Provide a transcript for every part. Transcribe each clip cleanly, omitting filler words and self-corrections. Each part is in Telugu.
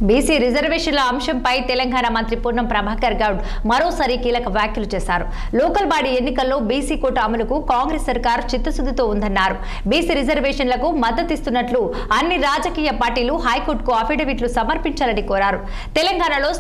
బీసీ రిజర్వేషన్ల అంశంపై తెలంగాణ మంత్రి పొన్నం ప్రభాకర్ గౌడ్ మరోసారి కీలక వ్యాఖ్యలు చేశారు. లోకల్ బాడీ ఎన్నికల్లో బీసీ కోటా అమలుకు కాంగ్రెస్ సర్కార్ చిత్తశుద్ధితో ఉందన్నారు. బీసీ రిజర్వేషన్లకు మద్దతిస్తున్నట్లు అన్ని రాజకీయ పార్టీలు హైకోర్టుకు అఫిడవిట్లు సమర్పించాలని కోరారు. తెలంగాణలో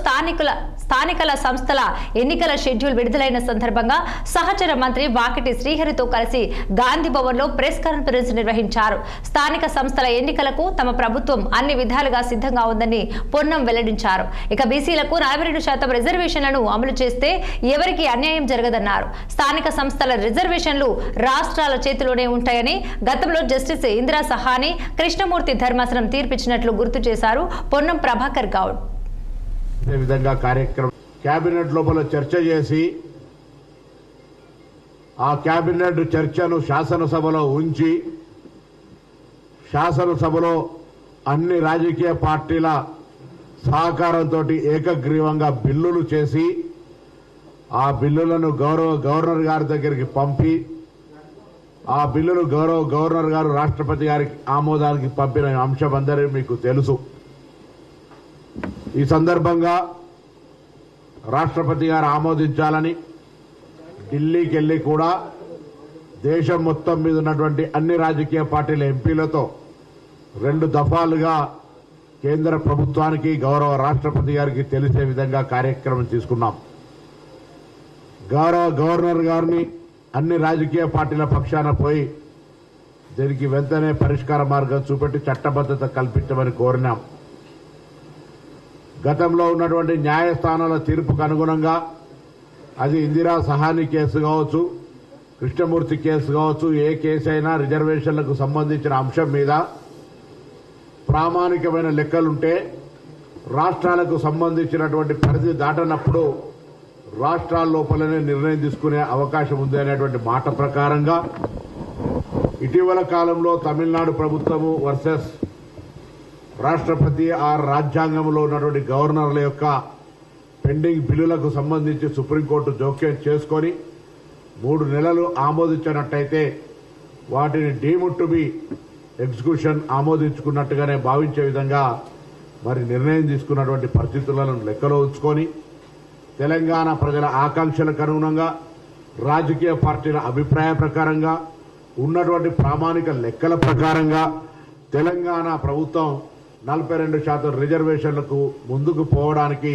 స్థానికల సంస్థల ఎన్నికల షెడ్యూల్ విడుదలైన సందర్భంగా సహచర మంత్రి వాకిటి శ్రీహరితో కలిసి గాంధీ భవన్లో ప్రెస్ కాన్ఫరెన్స్ నిర్వహించారు. స్థానిక సంస్థల ఎన్నికలకు తమ ప్రభుత్వం అన్ని విధాలుగా సిద్ధంగా ఉందని పొన్నం వెల్లడించారు. ఇక బీసీలకు 42% రిజర్వేషన్లను అమలు చేస్తే ఎవరికి అన్యాయం జరగదన్నారు. స్థానిక సంస్థల రిజర్వేషన్లు రాష్ట్రాల చేతిలోనే ఉంటాయని గతంలో జస్టిస్ ఇందిరా సహాని కృష్ణమూర్తి ధర్మాసనం తీర్పిచ్చినట్లు గుర్తు చేశారు పొన్నం ప్రభాకర్ గౌడ్. ఈ విధంగా కార్యక్రమం కేబినెట్ లోపల చర్చ చేసి ఆ కేబినెట్ చర్చను శాసనసభలో ఉంచి శాసనసభలో అన్ని రాజకీయ పార్టీల సహకారంతో ఏకగ్రీవంగా బిల్లులు చేసి ఆ బిల్లులను గవర్నర్ గారి దగ్గరికి పంపి ఆ బిల్లులు గవర్నర్ గారు రాష్ట్రపతి గారికి ఆమోదానికి పంపిన అంశం అందరూ మీకు తెలుసు. ఈ సందర్భంగా రాష్ట్రపతి గారు ఆమోదించాలని ఢిల్లీకి వెళ్లి కూడా దేశం మొత్తం మీద ఉన్నటువంటి అన్ని రాజకీయ పార్టీల ఎంపీలతో 2 దఫాలుగా కేంద్ర ప్రభుత్వానికి గౌరవ రాష్ట్రపతి గారికి తెలిసే విధంగా కార్యక్రమం తీసుకున్నాం. గవర్నర్ గారిని అన్ని రాజకీయ పార్టీల పక్షాన పోయి దీనికి వెంటనే పరిష్కార మార్గం చూపెట్టి చట్టబద్ధత కల్పించమని కోరినాం. గతంలో ఉన్నటువంటి న్యాయస్థానాల తీర్పుకు అనుగుణంగా అది ఇందిరా సహాని కేసు కావచ్చు, కృష్ణమూర్తి కేసు కావచ్చు, ఏ కేసు అయినా రిజర్వేషన్లకు సంబంధించిన అంశం మీద ప్రామాణికమైన లెక్కలుంటే రాష్ట్రాలకు సంబంధించినటువంటి పరిధి దాటనప్పుడు రాష్ట్రాల లోపలనే నిర్ణయం తీసుకునే అవకాశం ఉంది అనేటువంటి మాట ప్రకారంగా ఇటీవల కాలంలో తమిళనాడు ప్రభుత్వము వర్సెస్ రాష్ట్రపతి రాజ్యాంగంలో ఉన్నటువంటి గవర్నర్ల యొక్క పెండింగ్ బిల్లులకు సంబంధించి సుప్రీంకోర్టు జోక్యం చేసుకొని 3 నెలలు ఆమోదించినట్టయితే వాటిని డీమ్డ్ టు బి ఎగ్జిక్యూషన్ ఆమోదించుకున్నట్టుగానే భావించే విధంగా మరి నిర్ణయం తీసుకున్నటువంటి పరిస్థితులను లెక్కలో ఉంచుకొని తెలంగాణ ప్రజల ఆకాంక్షలకు అనుగుణంగా రాజకీయ పార్టీల అభిప్రాయ ప్రకారంగా ఉన్నటువంటి ప్రామాణిక లెక్కల ప్రకారంగా తెలంగాణ ప్రభుత్వం 42% రిజర్వేషన్లకు ముందుకు పోవడానికి